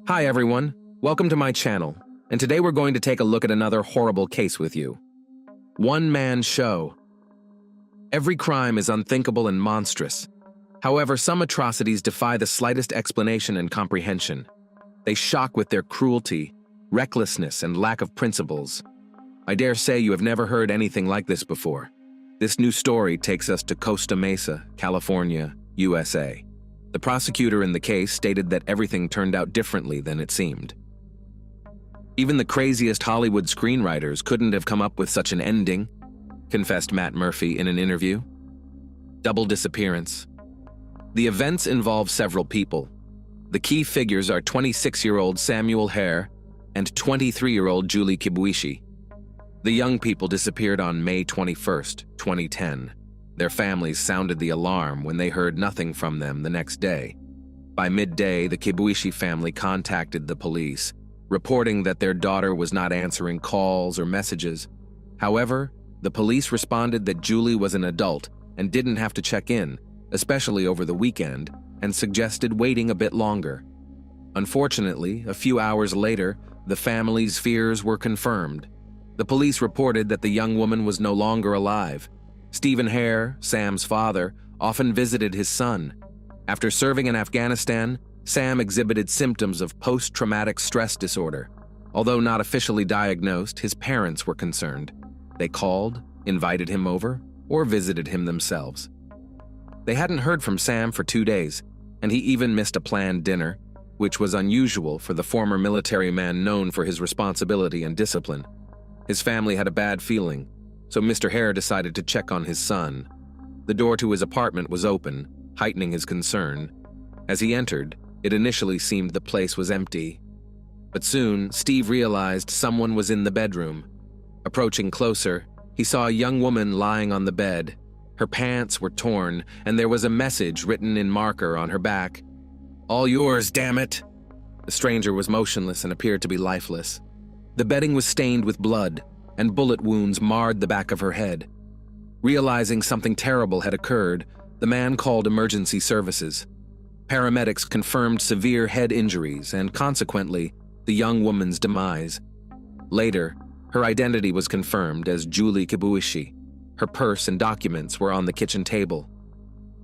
Hi everyone, welcome to my channel, and today we're going to take a look at another horrible case with you. One-man show. Every crime is unthinkable and monstrous. However, some atrocities defy the slightest explanation and comprehension. They shock with their cruelty, recklessness, and lack of principles. I dare say you have never heard anything like this before. This new story takes us to Costa Mesa, California, USA. The prosecutor in the case stated that everything turned out differently than it seemed. Even the craziest Hollywood screenwriters couldn't have come up with such an ending, confessed Matt Murphy in an interview. Double disappearance. The events involve several people. The key figures are 26-year-old Samuel Hare and 23-year-old Julie Kibuishi. The young people disappeared on May 21st, 2010. Their families sounded the alarm when they heard nothing from them the next day. By midday, the Kibuishi family contacted the police, reporting that their daughter was not answering calls or messages. However, the police responded that Julie was an adult and didn't have to check in, especially over the weekend, and suggested waiting a bit longer. Unfortunately, a few hours later, the family's fears were confirmed. The police reported that the young woman was no longer alive. Stephen Hare, Sam's father, often visited his son. After serving in Afghanistan, Sam exhibited symptoms of post-traumatic stress disorder. Although not officially diagnosed, his parents were concerned. They called, invited him over, or visited him themselves. They hadn't heard from Sam for 2 days, and he even missed a planned dinner, which was unusual for the former military man known for his responsibility and discipline. His family had a bad feeling, so Mr. Hare decided to check on his son. The door to his apartment was open, heightening his concern. As he entered, it initially seemed the place was empty. But soon, Steve realized someone was in the bedroom. Approaching closer, he saw a young woman lying on the bed. Her pants were torn, and there was a message written in marker on her back. "All yours, damn it!" The stranger was motionless and appeared to be lifeless. The bedding was stained with blood, and bullet wounds marred the back of her head. Realizing something terrible had occurred, the man called emergency services. Paramedics confirmed severe head injuries and, consequently, the young woman's demise. Later, her identity was confirmed as Julie Kibuishi. Her purse and documents were on the kitchen table.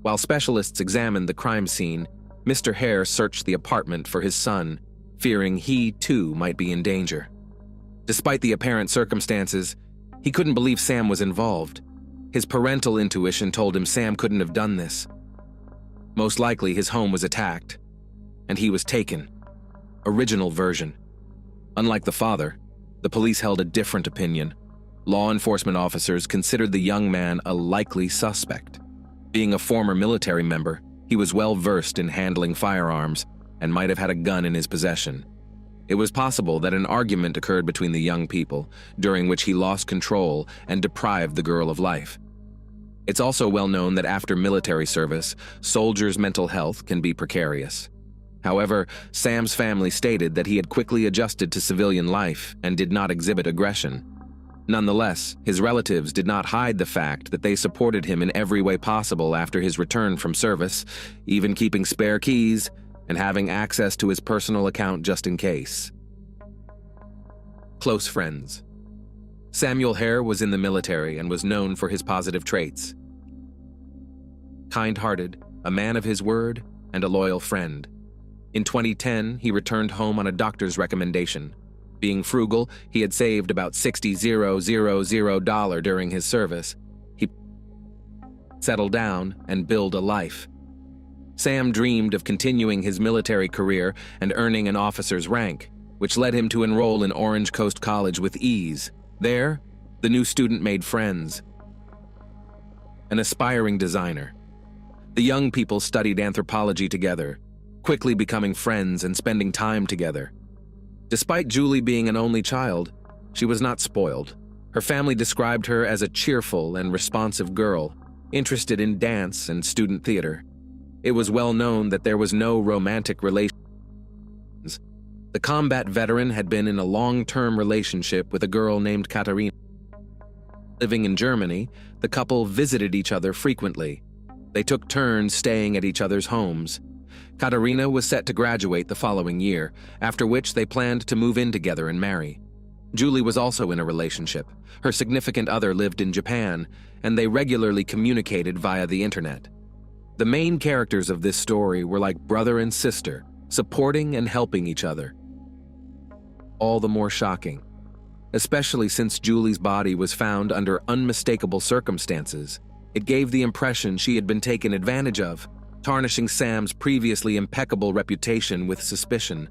While specialists examined the crime scene, Mr. Hare searched the apartment for his son, fearing he, too, might be in danger. Despite the apparent circumstances, he couldn't believe Sam was involved. His parental intuition told him Sam couldn't have done this. Most likely, his home was attacked, and he was taken. Original version. Unlike the father, the police held a different opinion. Law enforcement officers considered the young man a likely suspect. Being a former military member, he was well versed in handling firearms and might have had a gun in his possession. It was possible that an argument occurred between the young people, during which he lost control and deprived the girl of life. It's also well known that after military service, soldiers' mental health can be precarious. However, Sam's family stated that he had quickly adjusted to civilian life and did not exhibit aggression. Nonetheless, his relatives did not hide the fact that they supported him in every way possible after his return from service, even keeping spare keys and having access to his personal account just in case. Close friends. Samuel Hare was in the military and was known for his positive traits. Kind-hearted, a man of his word, and a loyal friend. In 2010, he returned home on a doctor's recommendation. Being frugal, he had saved about $60,000 during his service. He settled down and built a life. Sam dreamed of continuing his military career and earning an officer's rank, which led him to enroll in Orange Coast College with ease. There, the new student made friends. An aspiring designer. The young people studied anthropology together, quickly becoming friends and spending time together. Despite Julie being an only child, she was not spoiled. Her family described her as a cheerful and responsive girl, interested in dance and student theater. It was well known that there was no romantic relations. The combat veteran had been in a long-term relationship with a girl named Katarina. Living in Germany, the couple visited each other frequently. They took turns staying at each other's homes. Katarina was set to graduate the following year, after which they planned to move in together and marry. Julie was also in a relationship. Her significant other lived in Japan, and they regularly communicated via the internet. The main characters of this story were like brother and sister, supporting and helping each other. All the more shocking, especially since Julie's body was found under unmistakable circumstances. It gave the impression she had been taken advantage of, tarnishing Sam's previously impeccable reputation with suspicion.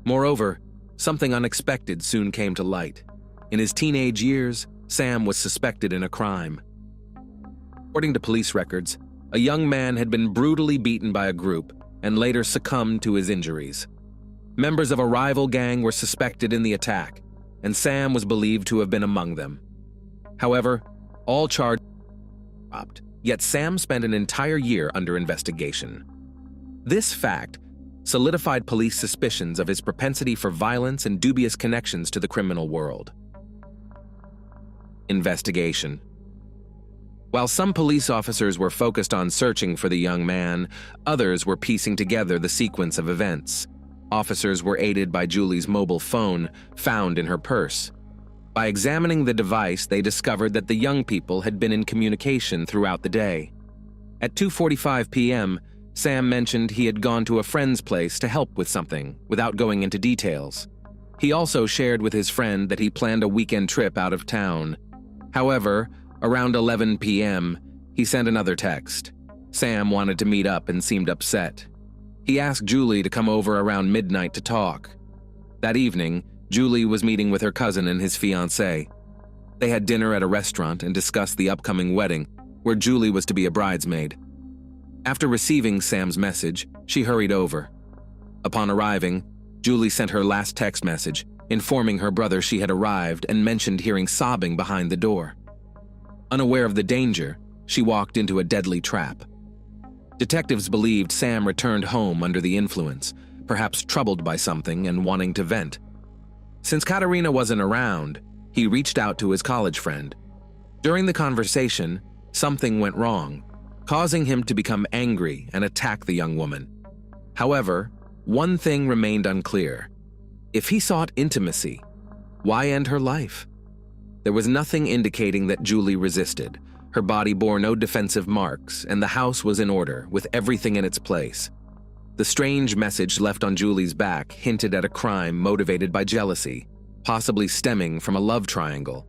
Moreover, something unexpected soon came to light. In his teenage years, Sam was suspected in a crime. According to police records, a young man had been brutally beaten by a group and later succumbed to his injuries. Members of a rival gang were suspected in the attack, and Sam was believed to have been among them. However, all charges were dropped, yet Sam spent an entire year under investigation. This fact solidified police suspicions of his propensity for violence and dubious connections to the criminal world. Investigation. While some police officers were focused on searching for the young man, others were piecing together the sequence of events. Officers were aided by Julie's mobile phone, found in her purse. By examining the device, they discovered that the young people had been in communication throughout the day. At 2:45 p.m., Sam mentioned he had gone to a friend's place to help with something, without going into details. He also shared with his friend that he planned a weekend trip out of town. However, around 11 p.m., he sent another text. Sam wanted to meet up and seemed upset. He asked Julie to come over around midnight to talk. That evening, Julie was meeting with her cousin and his fiancé. They had dinner at a restaurant and discussed the upcoming wedding, where Julie was to be a bridesmaid. After receiving Sam's message, she hurried over. Upon arriving, Julie sent her last text message, informing her brother she had arrived and mentioned hearing sobbing behind the door. Unaware of the danger, she walked into a deadly trap. Detectives believed Sam returned home under the influence, perhaps troubled by something and wanting to vent. Since Katarina wasn't around, he reached out to his college friend. During the conversation, something went wrong, causing him to become angry and attack the young woman. However, one thing remained unclear. If he sought intimacy, why end her life? There was nothing indicating that Julie resisted. Her body bore no defensive marks, and the house was in order, with everything in its place. The strange message left on Julie's back hinted at a crime motivated by jealousy, possibly stemming from a love triangle.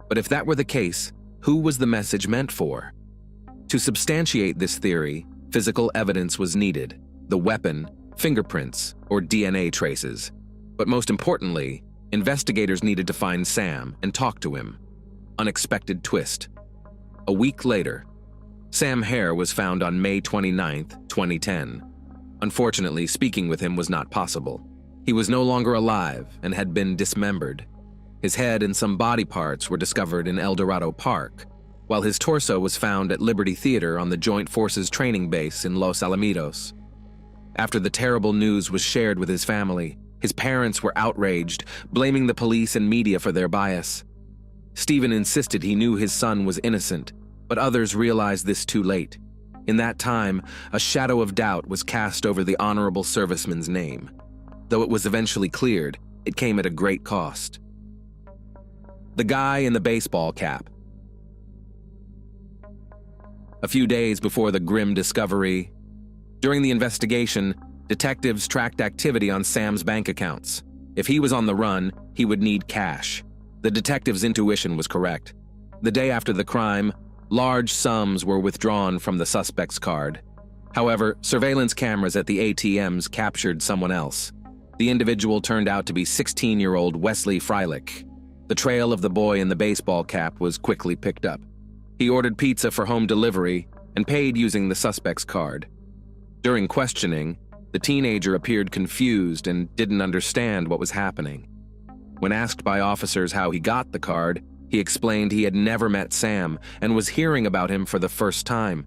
But if that were the case, who was the message meant for? To substantiate this theory, physical evidence was needed: the weapon, fingerprints, or DNA traces. But most importantly, investigators needed to find Sam and talk to him. Unexpected twist. A week later, Sam Hare was found on May 29, 2010. Unfortunately, speaking with him was not possible. He was no longer alive and had been dismembered. His head and some body parts were discovered in El Dorado Park, while his torso was found at Liberty Theater on the Joint Forces training base in Los Alamitos. After the terrible news was shared with his family, his parents were outraged, blaming the police and media for their bias. Stephen insisted he knew his son was innocent, but others realized this too late. In that time, a shadow of doubt was cast over the honorable serviceman's name. Though it was eventually cleared, it came at a great cost. The guy in the baseball cap. A few days before the grim discovery, during the investigation, detectives tracked activity on Sam's bank accounts. If he was on the run, he would need cash. The detective's intuition was correct. The day after the crime, large sums were withdrawn from the suspect's card. However, surveillance cameras at the ATMs captured someone else. The individual turned out to be 16-year-old Wesley Freilich. The trail of the boy in the baseball cap was quickly picked up. He ordered pizza for home delivery and paid using the suspect's card. During questioning, the teenager appeared confused and didn't understand what was happening. When asked by officers how he got the card, he explained he had never met Sam and was hearing about him for the first time.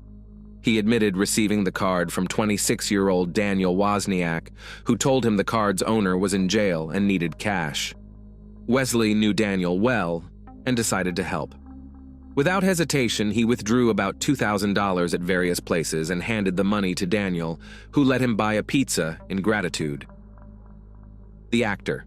He admitted receiving the card from 26-year-old Daniel Wozniak, who told him the card's owner was in jail and needed cash. Wesley knew Daniel well and decided to help. Without hesitation, he withdrew about $2,000 at various places and handed the money to Daniel, who let him buy a pizza in gratitude. The actor.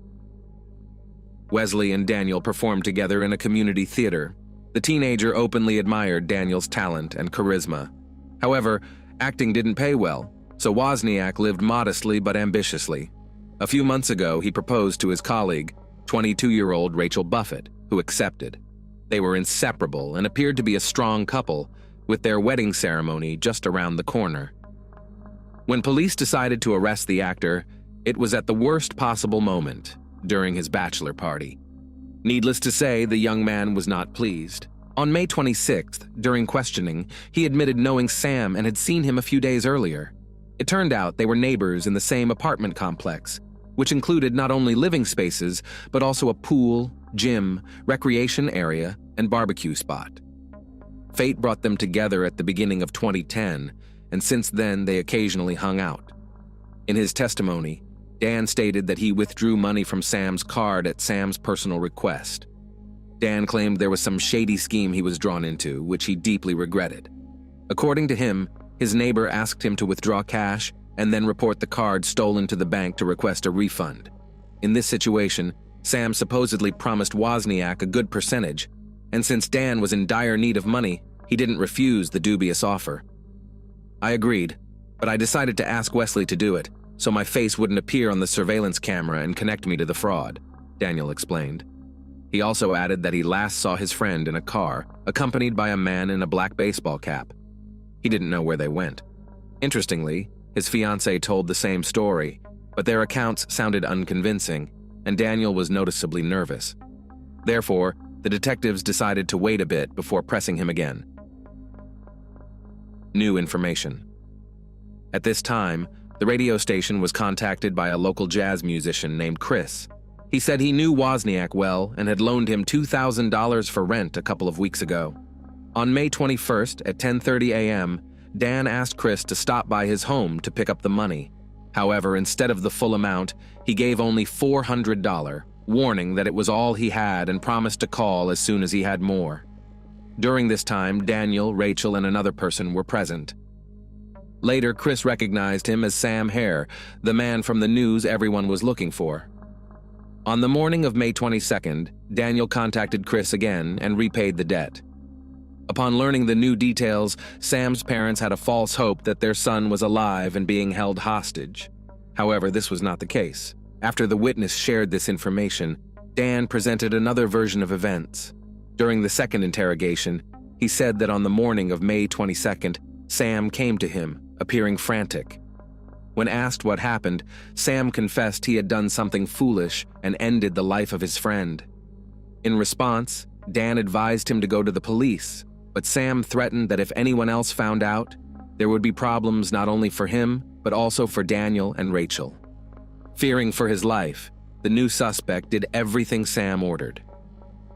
Wesley and Daniel performed together in a community theater. The teenager openly admired Daniel's talent and charisma. However, acting didn't pay well, so Wozniak lived modestly but ambitiously. A few months ago, he proposed to his colleague, 22-year-old Rachel Buffett, who accepted. They were inseparable and appeared to be a strong couple, with their wedding ceremony just around the corner. When police decided to arrest the actor, it was at the worst possible moment, during his bachelor party. Needless to say, the young man was not pleased. On May 26th, during questioning, he admitted knowing Sam and had seen him a few days earlier. It turned out they were neighbors in the same apartment complex, which included not only living spaces, but also a pool, gym, recreation area, and barbecue spot. Fate brought them together at the beginning of 2010, and since then they occasionally hung out. In his testimony, Dan stated that he withdrew money from Sam's card at Sam's personal request. Dan claimed there was some shady scheme he was drawn into, which he deeply regretted. According to him, his neighbor asked him to withdraw cash and then report the card stolen to the bank to request a refund. In this situation, Sam supposedly promised Wozniak a good percentage, and since Dan was in dire need of money, he didn't refuse the dubious offer. I agreed, but I decided to ask Wesley to do it, so my face wouldn't appear on the surveillance camera and connect me to the fraud, Daniel explained. He also added that he last saw his friend in a car, accompanied by a man in a black baseball cap. He didn't know where they went. Interestingly, his fiancée told the same story, but their accounts sounded unconvincing, and Daniel was noticeably nervous. Therefore, the detectives decided to wait a bit before pressing him again. New information. At this time, the radio station was contacted by a local jazz musician named Chris. He said he knew Wozniak well and had loaned him $2,000 for rent a couple of weeks ago. On May 21st at 10:30 a.m., Dan asked Chris to stop by his home to pick up the money. However, instead of the full amount, he gave only $400, warning that it was all he had and promised to call as soon as he had more. During this time, Daniel, Rachel, and another person were present. Later, Chris recognized him as Sam Hare, the man from the news everyone was looking for. On the morning of May 22nd, Daniel contacted Chris again and repaid the debt. Upon learning the new details, Sam's parents had a false hope that their son was alive and being held hostage. However, this was not the case. After the witness shared this information, Dan presented another version of events. During the second interrogation, he said that on the morning of May 22nd, Sam came to him, appearing frantic. When asked what happened, Sam confessed he had done something foolish and ended the life of his friend. In response, Dan advised him to go to the police, but Sam threatened that if anyone else found out, there would be problems not only for him, but also for Daniel and Rachel. Fearing for his life, the new suspect did everything Sam ordered.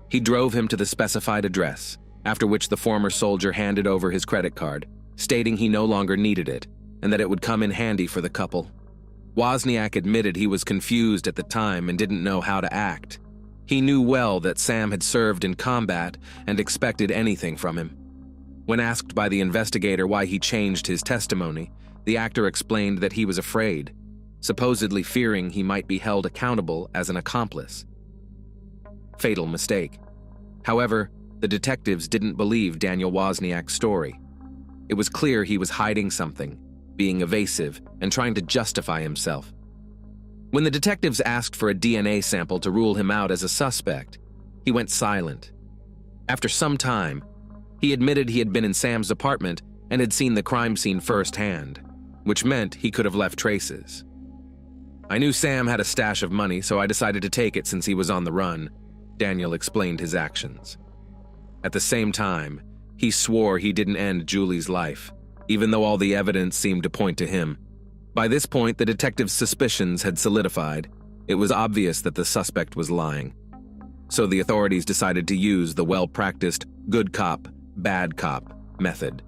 He drove him to the specified address, after which the former soldier handed over his credit card, stating he no longer needed it, and that it would come in handy for the couple. Wozniak admitted he was confused at the time and didn't know how to act. He knew well that Sam had served in combat and expected anything from him. When asked by the investigator why he changed his testimony, the actor explained that he was afraid, supposedly fearing he might be held accountable as an accomplice. Fatal mistake. However, the detectives didn't believe Daniel Wozniak's story. It was clear he was hiding something, being evasive, and trying to justify himself. When the detectives asked for a DNA sample to rule him out as a suspect, he went silent. After some time, he admitted he had been in Sam's apartment and had seen the crime scene firsthand, which meant he could have left traces. I knew Sam had a stash of money, so I decided to take it since he was on the run, Daniel explained his actions. At the same time, he swore he didn't end Julie's life, even though all the evidence seemed to point to him. By this point, the detective's suspicions had solidified. It was obvious that the suspect was lying. So the authorities decided to use the well-practiced good cop, bad cop method.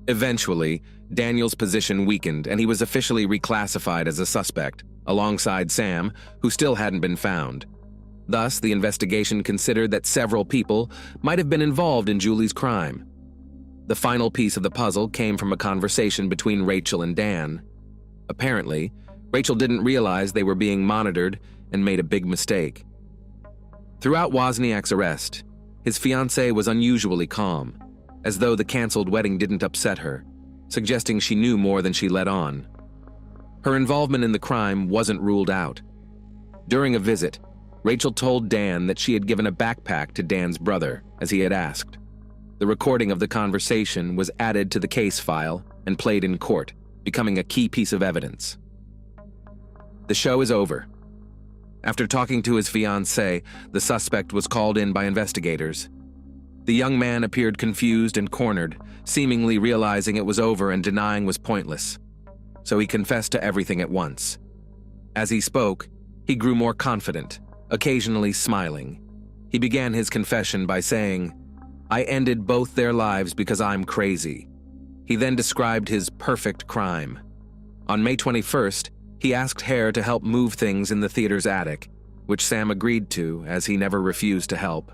Eventually, Daniel's position weakened and he was officially reclassified as a suspect, alongside Sam, who still hadn't been found. Thus, the investigation considered that several people might have been involved in Julie's crime. The final piece of the puzzle came from a conversation between Rachel and Dan. Apparently, Rachel didn't realize they were being monitored and made a big mistake. Throughout Wozniak's arrest, his fiancée was unusually calm, as though the canceled wedding didn't upset her, suggesting she knew more than she let on. Her involvement in the crime wasn't ruled out. During a visit, Rachel told Dan that she had given a backpack to Dan's brother, as he had asked. The recording of the conversation was added to the case file and played in court, becoming a key piece of evidence. The show is over. After talking to his fiancée, the suspect was called in by investigators. The young man appeared confused and cornered, seemingly realizing it was over and denying was pointless. So he confessed to everything at once. As he spoke, he grew more confident, occasionally smiling. He began his confession by saying, "I ended both their lives because I'm crazy." He then described his perfect crime. On May 21st, he asked Hare to help move things in the theater's attic, which Sam agreed to, as he never refused to help.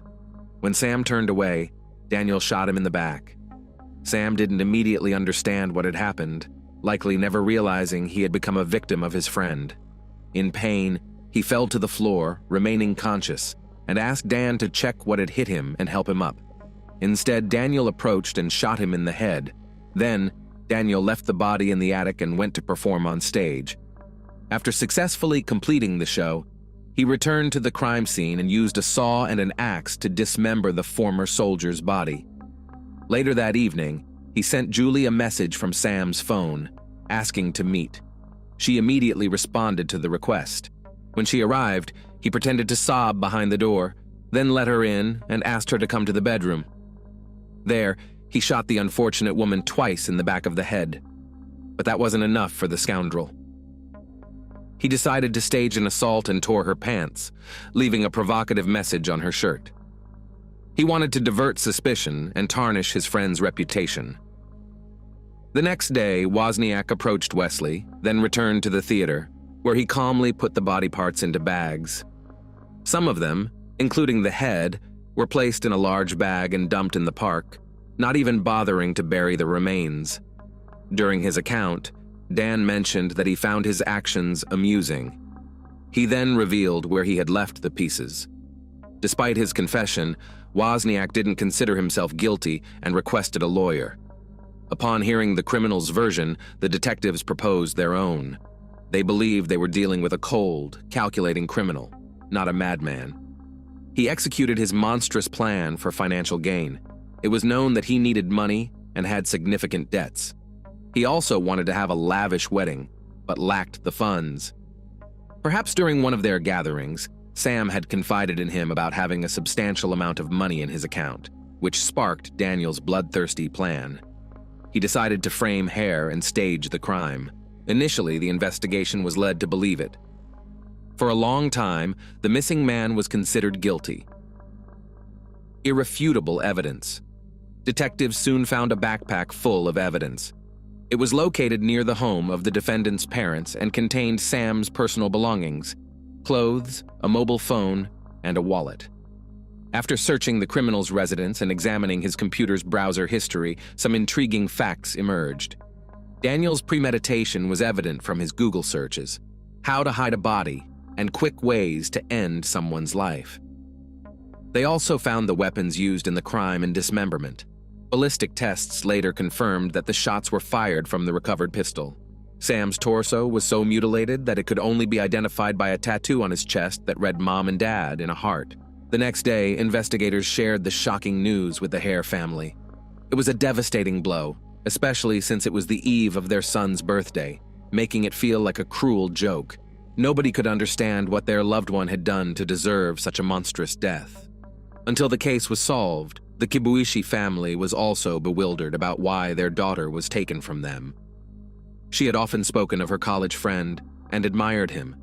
When Sam turned away, Daniel shot him in the back. Sam didn't immediately understand what had happened, likely never realizing he had become a victim of his friend. In pain, he fell to the floor, remaining conscious, and asked Dan to check what had hit him and help him up. Instead, Daniel approached and shot him in the head. Then, Daniel left the body in the attic and went to perform on stage. After successfully completing the show, he returned to the crime scene and used a saw and an axe to dismember the former soldier's body. Later that evening, he sent Julie a message from Sam's phone, asking to meet. She immediately responded to the request. When she arrived, he pretended to sob behind the door, then let her in and asked her to come to the bedroom. There, he shot the unfortunate woman twice in the back of the head. But that wasn't enough for the scoundrel. He decided to stage an assault and tore her pants, leaving a provocative message on her shirt. He wanted to divert suspicion and tarnish his friend's reputation. The next day, Wozniak approached Wesley, then returned to the theater, where he calmly put the body parts into bags. Some of them, including the head, were placed in a large bag and dumped in the park, not even bothering to bury the remains. During his account, Dan mentioned that he found his actions amusing. He then revealed where he had left the pieces. Despite his confession, Wozniak didn't consider himself guilty and requested a lawyer. Upon hearing the criminal's version, the detectives proposed their own. They believed they were dealing with a cold, calculating criminal, not a madman. He executed his monstrous plan for financial gain. It was known that he needed money and had significant debts. He also wanted to have a lavish wedding, but lacked the funds. Perhaps during one of their gatherings, Sam had confided in him about having a substantial amount of money in his account, which sparked Daniel's bloodthirsty plan. He decided to frame Hare and stage the crime. Initially, the investigation was led to believe it. For a long time, the missing man was considered guilty. Irrefutable evidence. Detectives soon found a backpack full of evidence. It was located near the home of the defendant's parents and contained Sam's personal belongings, clothes, a mobile phone, and a wallet. After searching the criminal's residence and examining his computer's browser history, some intriguing facts emerged. Daniel's premeditation was evident from his Google searches: how to hide a body and quick ways to end someone's life. They also found the weapons used in the crime and dismemberment. Ballistic tests later confirmed that the shots were fired from the recovered pistol. Sam's torso was so mutilated that it could only be identified by a tattoo on his chest that read "Mom and Dad" in a heart. The next day, investigators shared the shocking news with the Hare family. It was a devastating blow, especially since it was the eve of their son's birthday, making it feel like a cruel joke. Nobody could understand what their loved one had done to deserve such a monstrous death. Until the case was solved, the Kibuishi family was also bewildered about why their daughter was taken from them. She had often spoken of her college friend and admired him,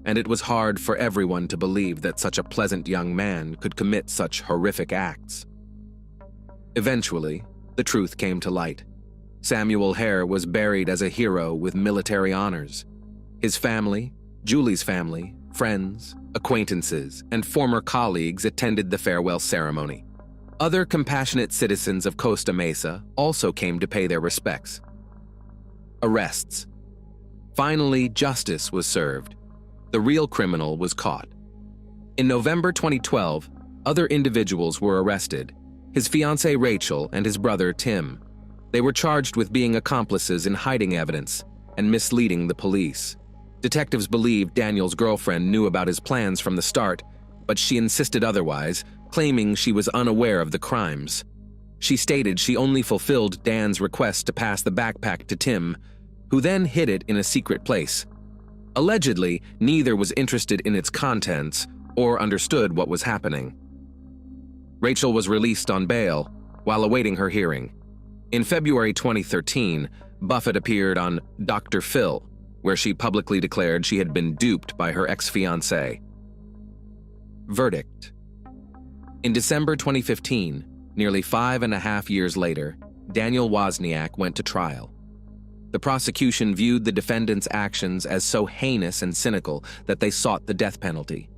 and it was hard for everyone to believe that such a pleasant young man could commit such horrific acts. Eventually, the truth came to light. Samuel Hare was buried as a hero with military honors. His family, Julie's family, friends, acquaintances, and former colleagues attended the farewell ceremony. Other compassionate citizens of Costa Mesa also came to pay their respects. Arrests. Finally, justice was served. The real criminal was caught. In November 2012, other individuals were arrested: his fiancée Rachel and his brother Tim. They were charged with being accomplices in hiding evidence and misleading the police. Detectives believed Daniel's girlfriend knew about his plans from the start, but she insisted otherwise, claiming she was unaware of the crimes. She stated she only fulfilled Dan's request to pass the backpack to Tim, who then hid it in a secret place. Allegedly, neither was interested in its contents or understood what was happening. Rachel was released on bail while awaiting her hearing. In February 2013, Buffett appeared on Dr. Phil, where she publicly declared she had been duped by her ex-fiancé. Verdict. In December 2015, nearly 5.5 years later, Daniel Wozniak went to trial. The prosecution viewed the defendant's actions as so heinous and cynical that they sought the death penalty.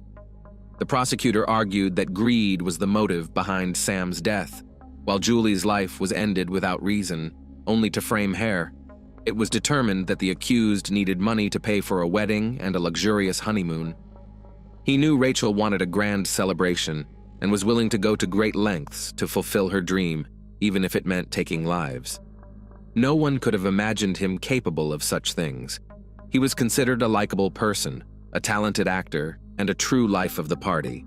The prosecutor argued that greed was the motive behind Sam's death, while Julie's life was ended without reason, only to frame hair. It was determined that the accused needed money to pay for a wedding and a luxurious honeymoon. He knew Rachel wanted a grand celebration and was willing to go to great lengths to fulfill her dream, even if it meant taking lives. No one could have imagined him capable of such things. He was considered a likable person, a talented actor, and a true life of the party.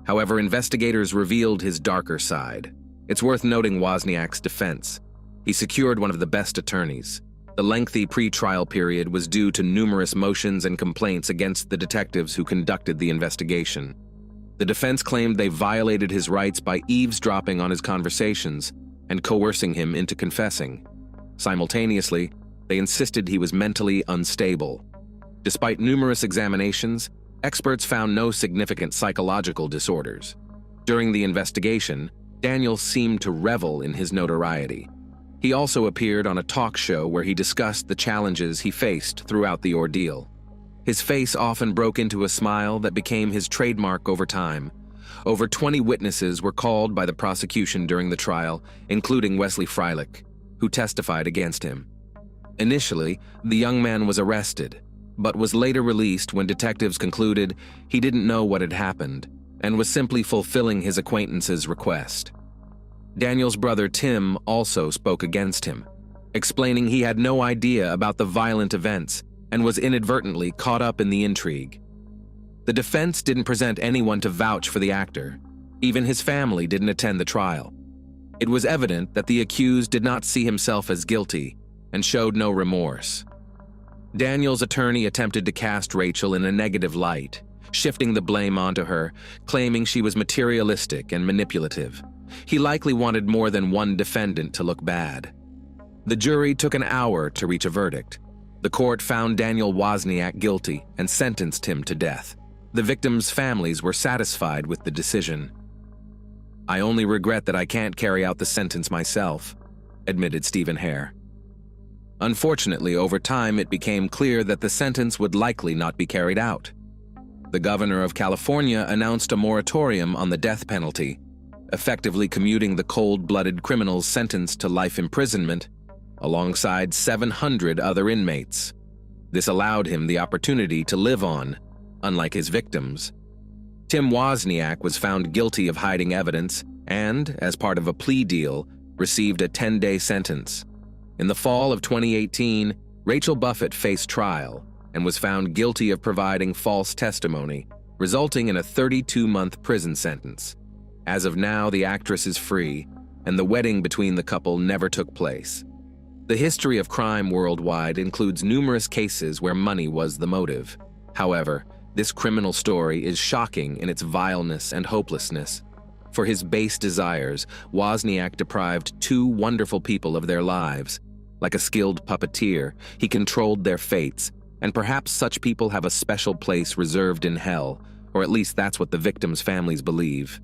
However, investigators revealed his darker side. It's worth noting Wozniak's defense. He secured one of the best attorneys. The lengthy pre-trial period was due to numerous motions and complaints against the detectives who conducted the investigation. The defense claimed they violated his rights by eavesdropping on his conversations and coercing him into confessing. Simultaneously, they insisted he was mentally unstable. Despite numerous examinations, experts found no significant psychological disorders. During the investigation, Daniel seemed to revel in his notoriety. He also appeared on a talk show where he discussed the challenges he faced throughout the ordeal. His face often broke into a smile that became his trademark over time. Over 20 witnesses were called by the prosecution during the trial, including Wesley Freilich, who testified against him. Initially, the young man was arrested, but was later released when detectives concluded he didn't know what had happened and was simply fulfilling his acquaintance's request. Daniel's brother Tim also spoke against him, explaining he had no idea about the violent events and was inadvertently caught up in the intrigue. The defense didn't present anyone to vouch for the actor. Even his family didn't attend the trial. It was evident that the accused did not see himself as guilty and showed no remorse. Daniel's attorney attempted to cast Rachel in a negative light, shifting the blame onto her, claiming she was materialistic and manipulative. He likely wanted more than one defendant to look bad. The jury took an hour to reach a verdict. The court found Daniel Wozniak guilty and sentenced him to death. The victims' families were satisfied with the decision. "I only regret that I can't carry out the sentence myself," admitted Stephen Hare. Unfortunately, over time it became clear that the sentence would likely not be carried out. The governor of California announced a moratorium on the death penalty, effectively commuting the cold-blooded criminal's sentence to life imprisonment alongside 700 other inmates. This allowed him the opportunity to live on, unlike his victims. Tim Wozniak was found guilty of hiding evidence and, as part of a plea deal, received a 10-day sentence. In the fall of 2018, Rachel Buffett faced trial and was found guilty of providing false testimony, resulting in a 32-month prison sentence. As of now, the actress is free, and the wedding between the couple never took place. The history of crime worldwide includes numerous cases where money was the motive. However, this criminal story is shocking in its vileness and hopelessness. For his base desires, Wozniak deprived two wonderful people of their lives. Like a skilled puppeteer, he controlled their fates, and perhaps such people have a special place reserved in hell, or at least that's what the victims' families believe.